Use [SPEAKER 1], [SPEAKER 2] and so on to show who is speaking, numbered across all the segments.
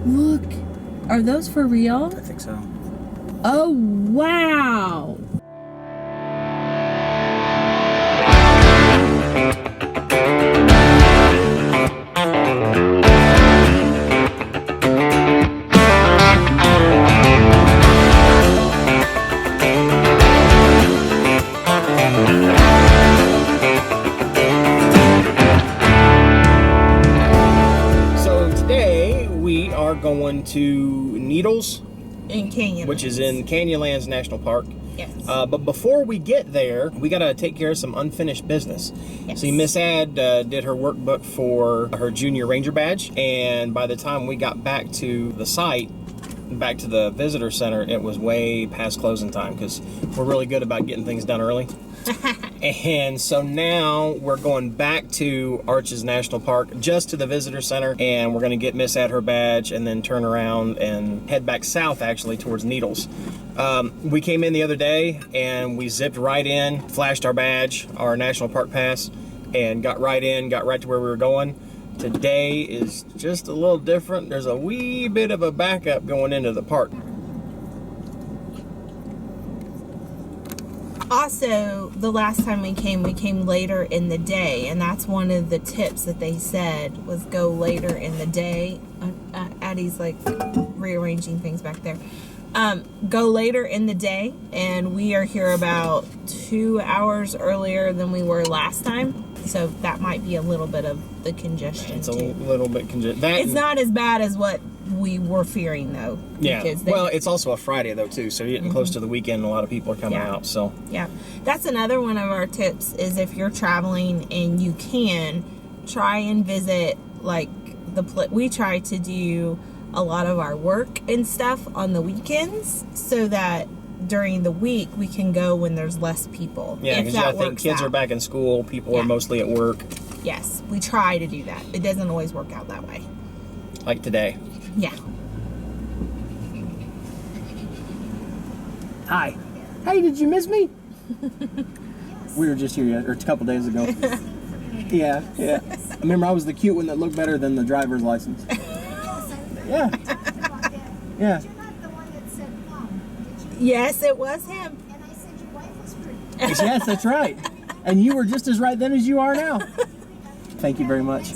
[SPEAKER 1] Look. Are those for real?
[SPEAKER 2] I think so.
[SPEAKER 1] Oh, wow.
[SPEAKER 2] Going to Needles
[SPEAKER 1] in Canyonlands,
[SPEAKER 2] which is in Canyonlands National Park.
[SPEAKER 1] Yes.
[SPEAKER 2] But before we get there, we got to take care of some unfinished business.
[SPEAKER 1] Yes.
[SPEAKER 2] See, Miss Ad did her workbook for her Junior Ranger badge, and by the time we got back to the site, back to the visitor center, it was way past closing time because we're really good about getting things done early. And so now we're going back to Arches National Park, just to the visitor center, and we're going to get Miss Ad her badge and then turn around and head back south, actually, towards Needles. We came in the other day and we zipped right in, flashed our badge, our National Park Pass, and got right in, got right to where we were going. Today is just a little different. There's a wee bit of a backup going into the park.
[SPEAKER 1] Also, the last time we came later in the day, and that's one of the tips that they said was go later in the day. Addie's like rearranging things back there. Go later in the day, and we are here about 2 hours earlier than we were last time. So that might be a little bit of the congestion.
[SPEAKER 2] It's a little bit congested.
[SPEAKER 1] It's not as bad as what we were fearing, though.
[SPEAKER 2] Yeah. Well, it's also a Friday, though, too. So you're getting close to the weekend. A lot of people are coming out. So
[SPEAKER 1] yeah, that's another one of our tips is if you're traveling and you can, try and visit like we try to do a lot of our work and stuff on the weekends so that during the week we can go when there's less people.
[SPEAKER 2] Yeah, because I think kids are back in school. People are mostly at work.
[SPEAKER 1] Yes, we try to do that. It doesn't always work out that way.
[SPEAKER 2] Like today.
[SPEAKER 1] Yeah.
[SPEAKER 2] Hi. Hey, did you miss me? We were just here a couple days ago. Yeah. I remember I was the cute one that looked better than the driver's license. Yeah. Yeah.
[SPEAKER 1] Yes, it was him.
[SPEAKER 3] And I said your wife was pretty.
[SPEAKER 2] Yes, that's right. And you were just as right then as you are now. Thank you very much.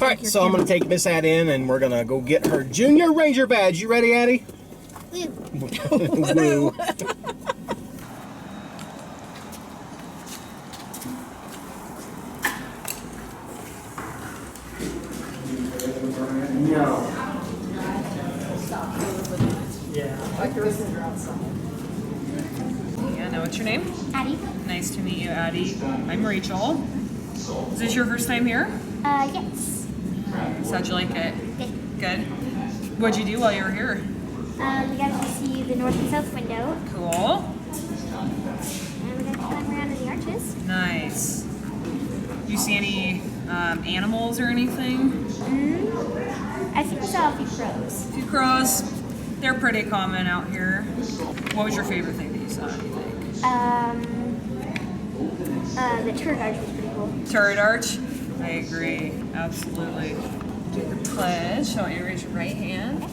[SPEAKER 2] All right, so I'm going to take Miss Ad in, and we're going to go get her Junior Ranger badge. You ready, Addie? Woo. No.
[SPEAKER 4] Yeah, now what's your name?
[SPEAKER 3] Addie?
[SPEAKER 4] Nice to meet you, Addie. I'm Rachel. Is this your first time here?
[SPEAKER 3] Yes.
[SPEAKER 4] So how'd you like it? Good. What'd you do while you were here?
[SPEAKER 3] We got to see the north and south window.
[SPEAKER 4] Cool.
[SPEAKER 3] And we got to climb around in the arches.
[SPEAKER 4] Nice. Do you see any animals or anything?
[SPEAKER 3] I think we saw a few crows.
[SPEAKER 4] A few crows. They're pretty common out here. What was your favorite thing that you saw, do you think?
[SPEAKER 3] The turret arch was pretty cool.
[SPEAKER 4] Turret arch? I agree. Absolutely. Do your pledge. So I want you to raise your right hand.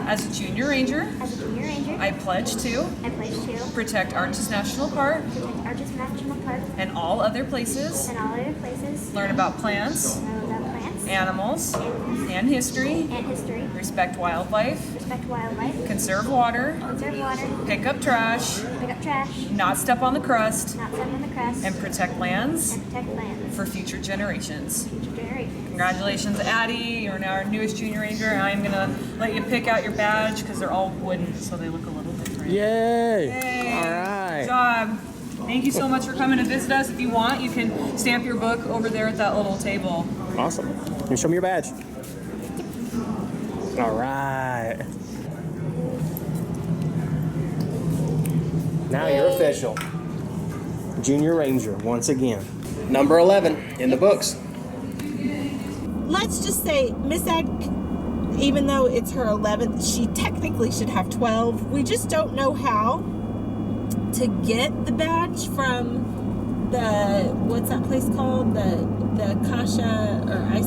[SPEAKER 4] As a Junior Ranger,
[SPEAKER 3] As a Junior Ranger,
[SPEAKER 4] I pledge to
[SPEAKER 3] I pledge to
[SPEAKER 4] protect Arches National Park
[SPEAKER 3] protect Arches National Park
[SPEAKER 4] and all other places,
[SPEAKER 3] and all other places,
[SPEAKER 4] learn about plants,
[SPEAKER 3] know about plants,
[SPEAKER 4] animals, and history,
[SPEAKER 3] and history,
[SPEAKER 4] respect wildlife,
[SPEAKER 3] respect wildlife,
[SPEAKER 4] conserve water,
[SPEAKER 3] conserve water,
[SPEAKER 4] pick up trash,
[SPEAKER 3] pick up trash,
[SPEAKER 4] not step on the crust,
[SPEAKER 3] not step on the crust,
[SPEAKER 4] and protect lands
[SPEAKER 3] and protect lands
[SPEAKER 4] for future generations.
[SPEAKER 3] future generations.
[SPEAKER 4] Congratulations, Addie. You're now our newest Junior Ranger. I'm going to let you pick out your badge because they're all wooden, so they look a little different.
[SPEAKER 2] Yay!
[SPEAKER 4] Yay.
[SPEAKER 2] All right.
[SPEAKER 4] Good job. Thank you so much for coming to visit us. If you want, you can stamp your book over there at that little table.
[SPEAKER 2] Awesome. Can you show me your badge? All right. Now you're official. Junior Ranger once again. Number 11 in the books.
[SPEAKER 1] Let's just say Miss Ad, even though it's her 11th, she technically should have 12. We just don't know how to get the badge from the, what's that place called? The Kasha, or I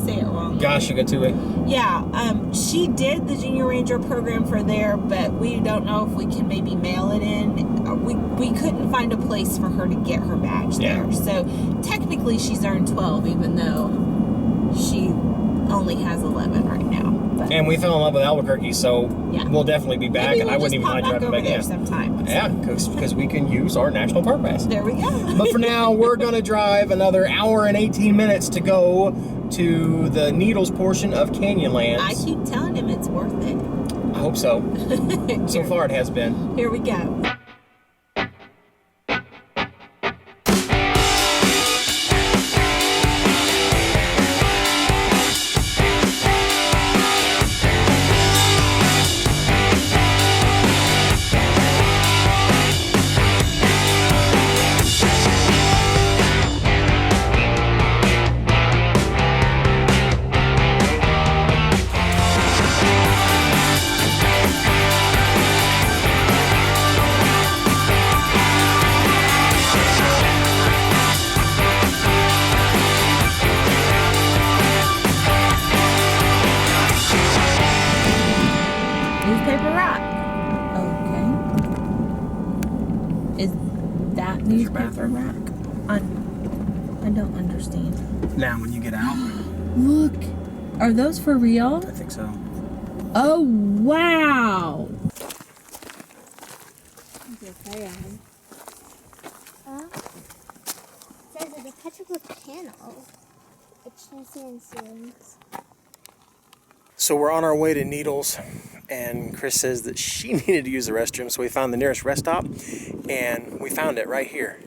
[SPEAKER 2] Gosh, you got two way.
[SPEAKER 1] Yeah, she did the Junior Ranger program for there, but we don't know if we can maybe mail it in. We couldn't find a place for her to get her badge there. So technically she's earned 12, even though she only has 11 right now. But
[SPEAKER 2] And we fell in love with Albuquerque, so
[SPEAKER 1] Yeah.
[SPEAKER 2] we'll definitely be back.
[SPEAKER 1] maybe
[SPEAKER 2] And
[SPEAKER 1] we'll
[SPEAKER 2] I wouldn't even
[SPEAKER 1] just
[SPEAKER 2] mind
[SPEAKER 1] pop
[SPEAKER 2] driving
[SPEAKER 1] over
[SPEAKER 2] back
[SPEAKER 1] there
[SPEAKER 2] in.
[SPEAKER 1] sometime.
[SPEAKER 2] Yeah, because we can use our national park pass.
[SPEAKER 1] There we go.
[SPEAKER 2] But for now, we're going to drive another hour and 18 minutes to go to the Needles portion of Canyonlands.
[SPEAKER 1] I keep telling him it's worth it.
[SPEAKER 2] I hope so. So far, it has been.
[SPEAKER 1] Here we go. Newspaper Rock. Okay. Is that Newspaper Rock? I don't understand.
[SPEAKER 2] Now, when you get out,
[SPEAKER 1] Look. Are those for real?
[SPEAKER 2] I think so.
[SPEAKER 1] Oh, wow.
[SPEAKER 3] Says it's a petroglyph panel. It's and scenes.
[SPEAKER 2] So we're on our way to Needles, and Cris says that she needed to use the restroom, so we found the nearest rest stop, and we found it right here.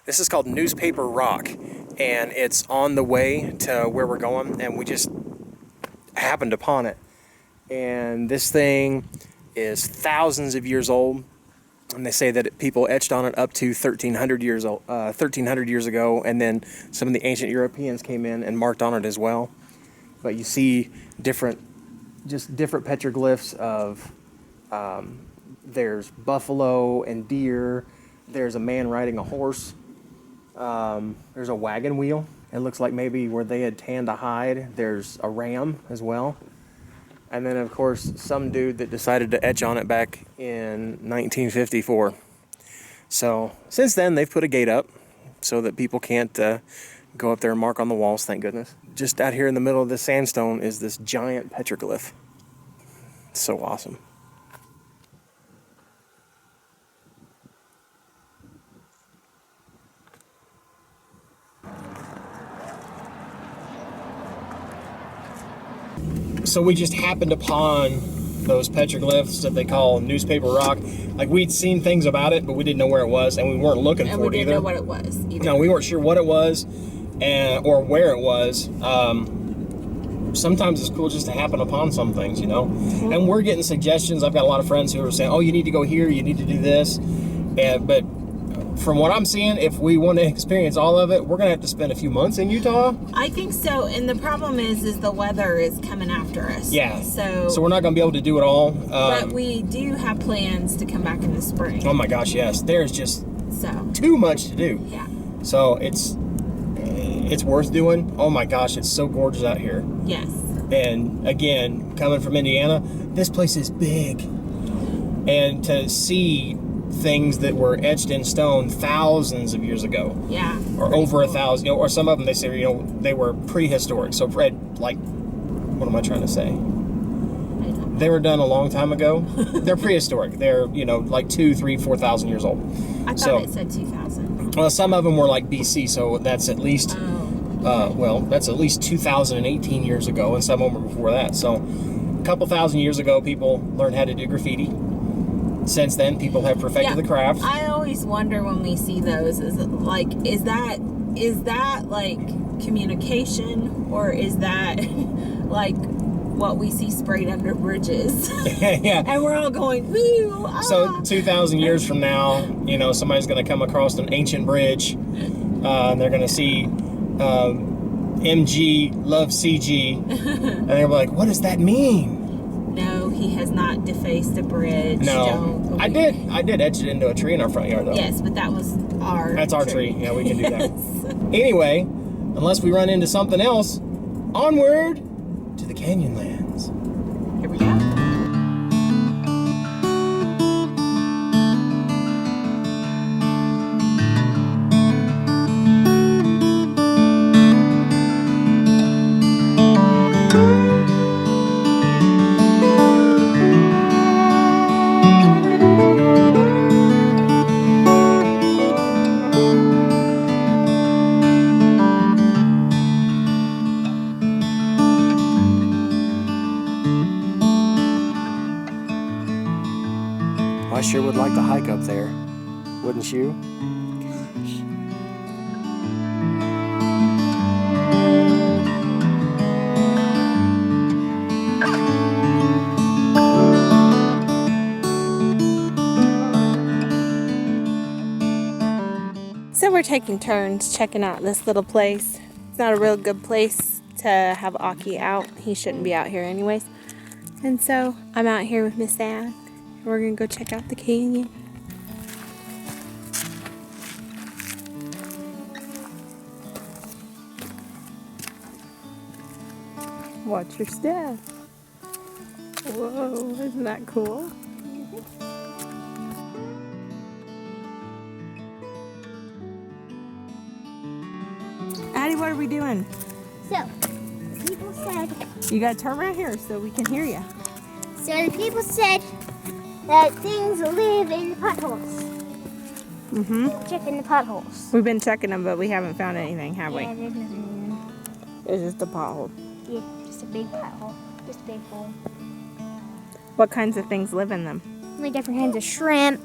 [SPEAKER 2] This is called Newspaper Rock, and it's on the way to where we're going, and we just happened upon it. And this thing is thousands of years old, and they say that people etched on it up to 1,300 years old, 1,300 years ago, and then some of the ancient Europeans came in and marked on it as well. But you see different petroglyphs of there's buffalo and deer. There's a man riding a horse. There's a wagon wheel. It looks like maybe where they had tanned a hide. There's a ram as well. And then, of course, some dude that decided to etch on it back in 1954. So since then, they've put a gate up so that people can't go up there and mark on the walls, thank goodness. Just out here in the middle of the sandstone is this giant petroglyph. It's so awesome. So we just happened upon those petroglyphs that they call Newspaper Rock. Like, we'd seen things about it, but we didn't know where it was, and we weren't looking
[SPEAKER 1] And
[SPEAKER 2] for
[SPEAKER 1] we
[SPEAKER 2] it
[SPEAKER 1] didn't
[SPEAKER 2] either.
[SPEAKER 1] know what it was either.
[SPEAKER 2] No, we weren't sure what it was or where it was. Sometimes it's cool just to happen upon some things, you know?
[SPEAKER 1] Mm-hmm.
[SPEAKER 2] And we're getting suggestions. I've got a lot of friends who are saying, oh, you need to go here, you need to do this. But from what I'm seeing, if we want to experience all of it, we're going to have to spend a few months in Utah.
[SPEAKER 1] I think so, and the problem is the weather is coming after us.
[SPEAKER 2] Yeah.
[SPEAKER 1] So
[SPEAKER 2] we're not going to be able to do it all.
[SPEAKER 1] but we do have plans to come back in the spring.
[SPEAKER 2] Oh my gosh, yes. There's just
[SPEAKER 1] So
[SPEAKER 2] too much to do.
[SPEAKER 1] yeah.
[SPEAKER 2] So it's worth doing. Oh my gosh, it's so gorgeous out here.
[SPEAKER 1] Yes.
[SPEAKER 2] And again, coming from Indiana, this place is big. And to see things that were etched in stone thousands of years ago,
[SPEAKER 1] Yeah.
[SPEAKER 2] or over 1,000, or some of them they say, they were prehistoric. So, like, what am I trying to say? They were done a long time ago. They're prehistoric. They're, like 2,000, 3,000, 4,000 years old.
[SPEAKER 1] I thought
[SPEAKER 2] So-
[SPEAKER 1] it said 2000.
[SPEAKER 2] Well, some of them were like BC, so that's at least, that's at least 2,018 years ago, and some of them were before that. So, a couple thousand years ago, people learned how to do graffiti. Since then, people have perfected the craft.
[SPEAKER 1] I always wonder when we see those, is that like communication, or is that like what we see sprayed under bridges?
[SPEAKER 2] Yeah.
[SPEAKER 1] And we're all going, woo! Ah.
[SPEAKER 2] So 2,000 years from now, somebody's going to come across an ancient bridge, and they're going to see MG love CG, and they're like, "What does that mean?"
[SPEAKER 1] No, he has not defaced a bridge.
[SPEAKER 2] No, I did etch it into a tree in our front yard, though.
[SPEAKER 1] Yes, but that was our.
[SPEAKER 2] That's our tree. Yeah, we can do that. Anyway, unless we run into something else, onward to the Canyonlands.
[SPEAKER 1] Here we go.
[SPEAKER 2] I sure would like to hike up there, wouldn't you?
[SPEAKER 1] So we're taking turns checking out this little place. It's not a real good place to have Aki out. He shouldn't be out here anyways. And so I'm out here with Miss Ann. We're gonna go check out the canyon. Watch your step. Whoa, isn't that cool? Addie, what are we doing?
[SPEAKER 3] So, people said,
[SPEAKER 1] You gotta turn around here so we can hear you.
[SPEAKER 3] so the people said that things live in the potholes. Checking the potholes.
[SPEAKER 1] We've been checking them, but we haven't found anything, have we?
[SPEAKER 3] Yeah, there's nothing in them.
[SPEAKER 1] It's just a pothole.
[SPEAKER 3] Yeah, just a big pothole. Just a big hole.
[SPEAKER 1] What kinds of things live in them?
[SPEAKER 3] Like different kinds of shrimp.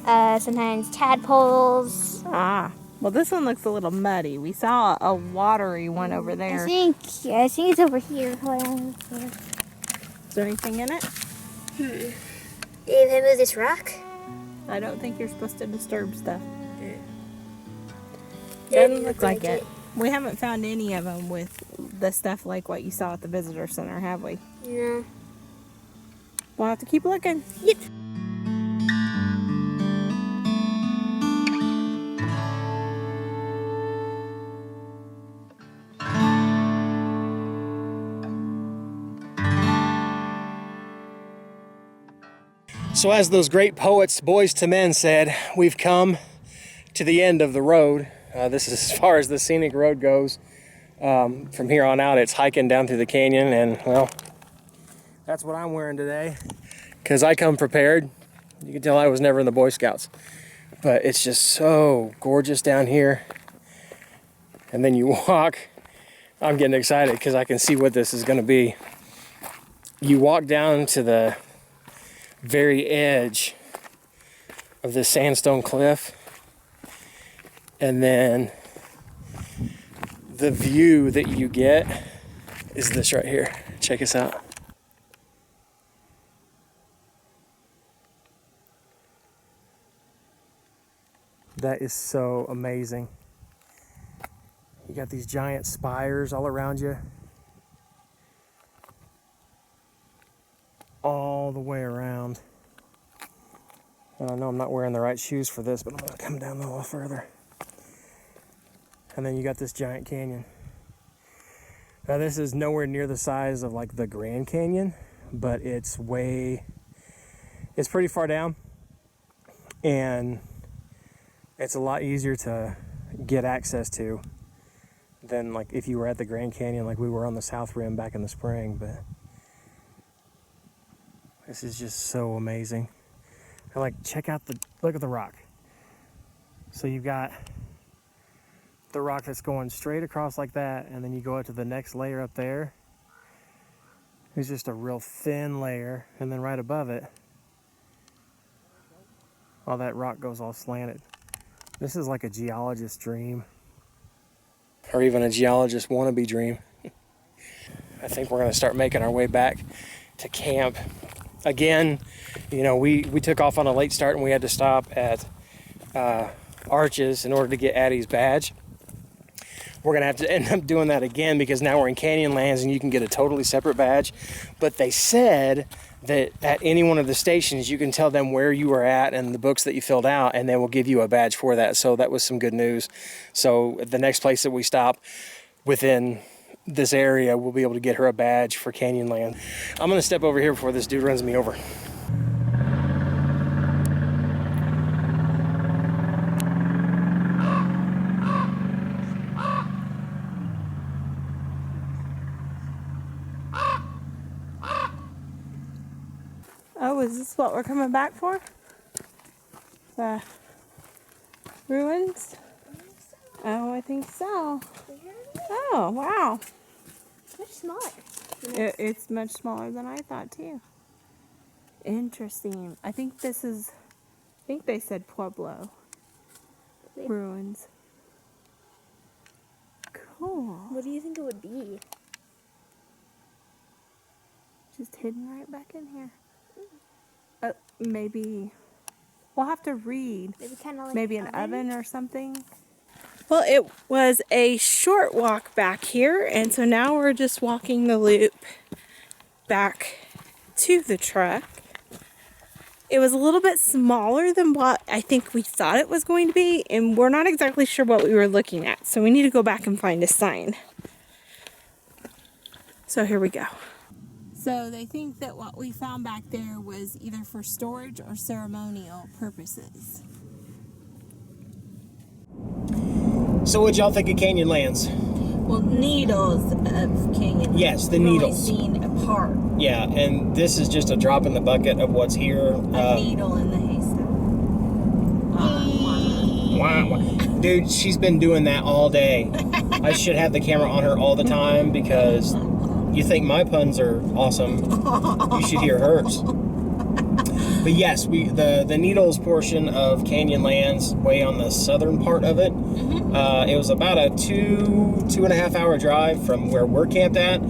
[SPEAKER 3] Sometimes tadpoles.
[SPEAKER 1] Ah, well, this one looks a little muddy. We saw a watery one over there.
[SPEAKER 3] I think it's over here. Hold on.
[SPEAKER 1] Is there anything in it?
[SPEAKER 3] Dave, have I move this rock?
[SPEAKER 1] I don't think you're supposed to disturb stuff. Doesn't look like it. We haven't found any of them with the stuff like what you saw at the visitor center, have we?
[SPEAKER 3] No.
[SPEAKER 1] We'll have to keep looking.
[SPEAKER 3] Yep.
[SPEAKER 2] So as those great poets, Boys to Men, said, we've come to the end of the road. This is as far as the scenic road goes. From here on out, it's hiking down through the canyon, and well, that's what I'm wearing today, because I come prepared. You can tell I was never in the Boy Scouts, but it's just so gorgeous down here. And then you walk, I'm getting excited because I can see what this is going to be. You walk down to the very edge of this sandstone cliff, and then the view that you get is this right here. Check this out. That is so amazing. You got these giant spires all around you, all the way around. And I know I'm not wearing the right shoes for this, but I'm gonna come down a little further. And then you got this giant canyon. Now this is nowhere near the size of like the Grand Canyon, but it's pretty far down, and it's a lot easier to get access to than like if you were at the Grand Canyon like we were on the South Rim back in the spring. But this is just so amazing. And like, look at the rock. So you've got the rock that's going straight across like that, and then you go up to the next layer up there. There's just a real thin layer, and then right above it, all that rock goes all slanted. This is like a geologist's dream, or even a geologist wannabe dream. I think we're gonna start making our way back to camp. Again, you know, we took off on a late start and we had to stop at Arches in order to get Addie's badge. We're gonna have to end up doing that again because now we're in Canyonlands and you can get a totally separate badge. But they said that at any one of the stations you can tell them where you were at and the books that you filled out, and they will give you a badge for that. So that was some good news. So the next place that we stop within this area, we'll be able to get her a badge for Canyonland. I'm gonna step over here before this dude runs me over.
[SPEAKER 1] Oh, is this what we're coming back for? The ruins? Oh, I think so. Oh, wow.
[SPEAKER 3] Much smaller.
[SPEAKER 1] It's much smaller than I thought, too. Interesting. I think they said Pueblo ruins. Cool.
[SPEAKER 3] What do you think it would be?
[SPEAKER 1] Just hidden right back in here. Maybe we'll have to read.
[SPEAKER 3] Maybe kind of like
[SPEAKER 1] Maybe an oven or something. Well, it was a short walk back here, and so now we're just walking the loop back to the truck. It was a little bit smaller than what I think we thought it was going to be, and we're not exactly sure what we were looking at, so we need to go back and find a sign. So here we go. So they think that what we found back there was either for storage or ceremonial purposes.
[SPEAKER 2] So what y'all think of Canyonlands?
[SPEAKER 1] Well, needles of Canyon.
[SPEAKER 2] Yes, the
[SPEAKER 1] we've only
[SPEAKER 2] needles.
[SPEAKER 1] Seen a part.
[SPEAKER 2] Yeah, and this is just a drop in the bucket of what's here.
[SPEAKER 1] A needle in the haystack.
[SPEAKER 2] Wow. Dude, she's been doing that all day. I should have the camera on her all the time because you think my puns are awesome. You should hear hers. But yes, the Needles portion of Canyonlands, way on the southern part of it, it was about a 2.5 hour drive from where we're camped at.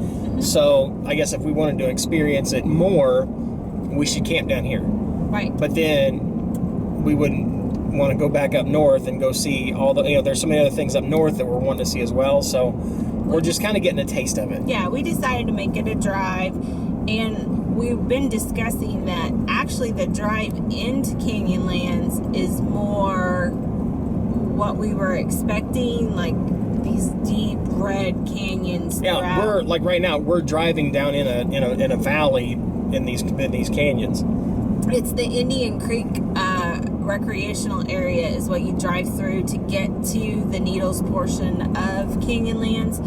[SPEAKER 2] So I guess if we wanted to experience it more, we should camp down here.
[SPEAKER 1] Right.
[SPEAKER 2] But then we wouldn't want to go back up north and go see all the, there's so many other things up north that we're wanting to see as well. So we're just kind of getting a taste of it.
[SPEAKER 1] Yeah, we decided to make it a drive, and we've been discussing that actually the drive into Canyonlands is more what we were expecting, like these deep red canyons.
[SPEAKER 2] Yeah,
[SPEAKER 1] throughout.
[SPEAKER 2] we're like right now we're driving down in a valley in these canyons.
[SPEAKER 1] It's the Indian Creek recreational area is what you drive through to get to the Needles portion of Canyonlands.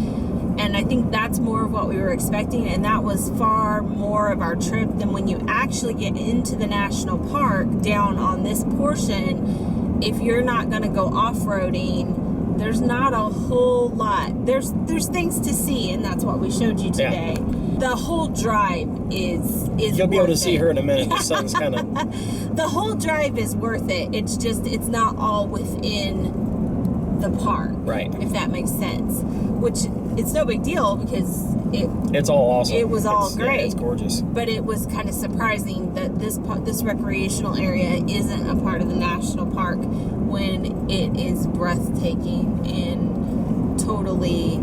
[SPEAKER 1] And I think that's more of what we were expecting, and that was far more of our trip than when you actually get into the national park down on this portion. If you're not going to go off-roading, there's not a whole lot. There's things to see, and that's what we showed you today. Yeah. The whole drive is
[SPEAKER 2] You'll be able to see
[SPEAKER 1] it.
[SPEAKER 2] her in a minute. The sun's kind of...
[SPEAKER 1] The whole drive is worth it. It's just, it's not all within the park.
[SPEAKER 2] Right.
[SPEAKER 1] If that makes sense. Which, it's no big deal because
[SPEAKER 2] it's all awesome.
[SPEAKER 1] It was all great.
[SPEAKER 2] Yeah, it's gorgeous.
[SPEAKER 1] But it was kind of surprising that this recreational area isn't a part of the national park when it is breathtaking and totally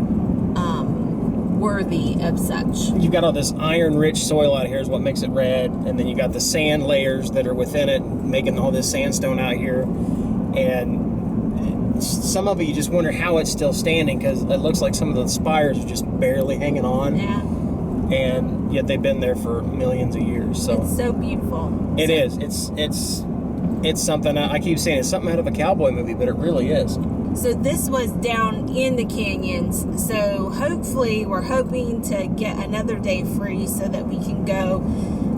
[SPEAKER 1] worthy of such.
[SPEAKER 2] You've got all this iron-rich soil out here is what makes it red, and then you got the sand layers that are within it, making all this sandstone out here. And some of it you just wonder how it's still standing because it looks like some of the spires are just barely hanging on.
[SPEAKER 1] Yeah.
[SPEAKER 2] And yet they've been there for millions of years. So
[SPEAKER 1] it's so beautiful.
[SPEAKER 2] It is. It's something, I keep saying it's something out of a cowboy movie, but it really is.
[SPEAKER 1] So this was down in the canyons. So hopefully we're hoping to get another day free so that we can go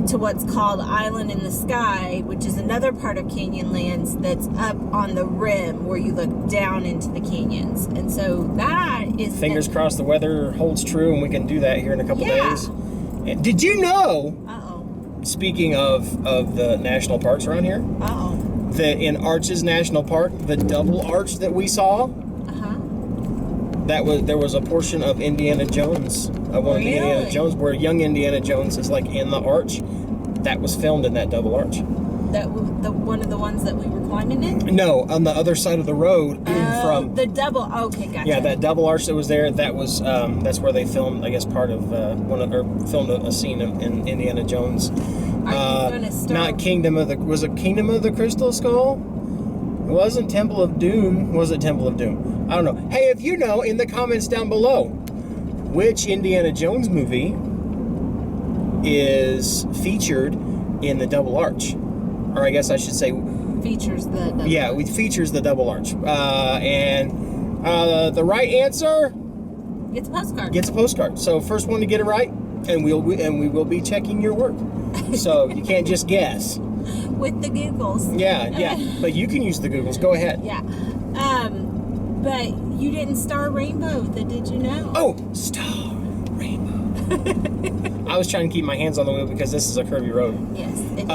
[SPEAKER 1] to what's called Island in the Sky, which is another part of Canyonlands that's up on the rim where you look down into the canyons. And so that is...
[SPEAKER 2] Fingers crossed the weather holds true and we can do that here in a couple days. And did you know, speaking of the national parks around here, that in Arches National Park, the double arch that we saw, there was a portion of Indiana Jones, one of the Indiana Jones, where young Indiana Jones is like in the arch. That was filmed in that double arch.
[SPEAKER 1] That one of the ones that we were climbing in?
[SPEAKER 2] No, on the other side of the road from
[SPEAKER 1] the double. Okay, gotcha.
[SPEAKER 2] Yeah, that double arch that was there. That was that's where they filmed, I guess, part of filmed a scene in Indiana Jones.
[SPEAKER 1] Are you gonna start?
[SPEAKER 2] Not was it Kingdom of the Crystal Skull? It wasn't Temple of Doom. Was it Temple of Doom? I don't know. Hey, if you know, in the comments down below. which Indiana Jones movie is featured in the double arch? Or I guess I should say...
[SPEAKER 1] Features the double
[SPEAKER 2] Yeah,
[SPEAKER 1] arch.
[SPEAKER 2] it features the double arch. The right answer
[SPEAKER 1] It's a postcard.
[SPEAKER 2] gets a postcard. So first one to get it right, and we will be checking your work. So you can't just guess.
[SPEAKER 1] With the Googles.
[SPEAKER 2] Yeah. But you can use the Googles. Go ahead.
[SPEAKER 1] Yeah. But you didn't star Rainbow, did you know?
[SPEAKER 2] Oh, Star Rainbow. I was trying to keep my hands on the wheel because this is a curvy road.
[SPEAKER 1] Yes, it is.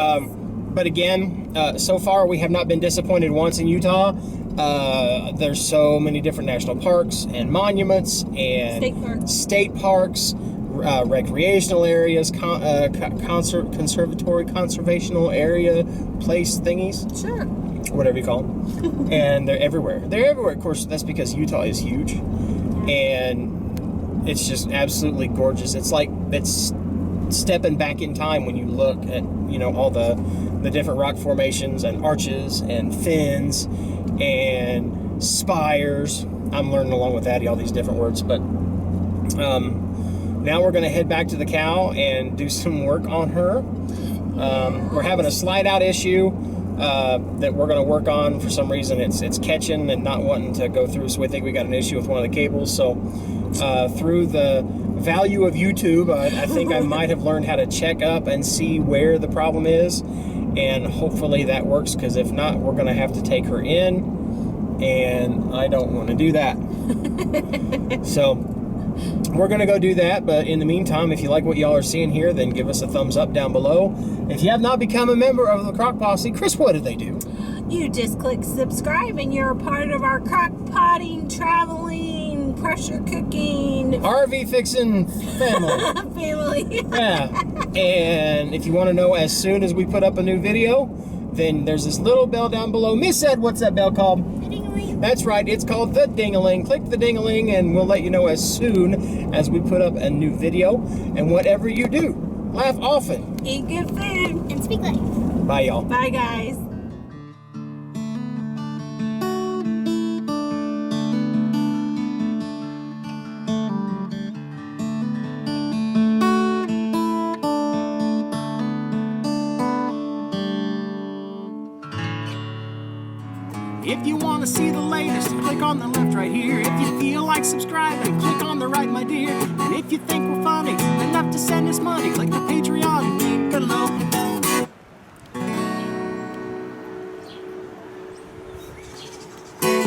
[SPEAKER 2] But again, so far we have not been disappointed once in Utah. There's so many different national parks and monuments and state parks, recreational areas, conservational area place thingies.
[SPEAKER 1] Sure.
[SPEAKER 2] Whatever you call them. And they're everywhere. They're everywhere. Of course, that's because Utah is huge. And it's just absolutely gorgeous. It's like it's stepping back in time when you look at, all the different rock formations and arches and fins and spires. I'm learning along with Addie all these different words. But now we're going to head back to the cow and do some work on her. We're having a slide out issue that we're going to work on. For some reason it's catching and not wanting to go through, so we think we got an issue with one of the cables. So through the value of YouTube, I think I might have learned how to check up and see where the problem is, and hopefully that works, because if not, we're going to have to take her in, and I don't want to do that. So we're going to go do that. But in the meantime, if you like what y'all are seeing here, then give us a thumbs up down below. If you have not become a member of the Crock Posse, Cris, what do they do?
[SPEAKER 1] You just click subscribe and you're a part of our crock potting, traveling, pressure cooking,
[SPEAKER 2] RV fixing family.
[SPEAKER 1] family.
[SPEAKER 2] Yeah. And if you want to know as soon as we put up a new video, then there's this little bell down below. Miss Ed, what's that bell called?
[SPEAKER 3] Ding-a-ling.
[SPEAKER 2] That's right, it's called the ding-a-ling. Click the ding-a-ling and we'll let you know as soon as we put up a new video. And whatever you do, laugh often.
[SPEAKER 1] Eat good food.
[SPEAKER 3] And speak life.
[SPEAKER 2] Bye, y'all.
[SPEAKER 1] Bye, guys.
[SPEAKER 2] If you want to see the latest, click on the left right here. If you feel like subscribing, click on the right, my dear. And if you think we're funny enough to send us money, click the Patreon link below.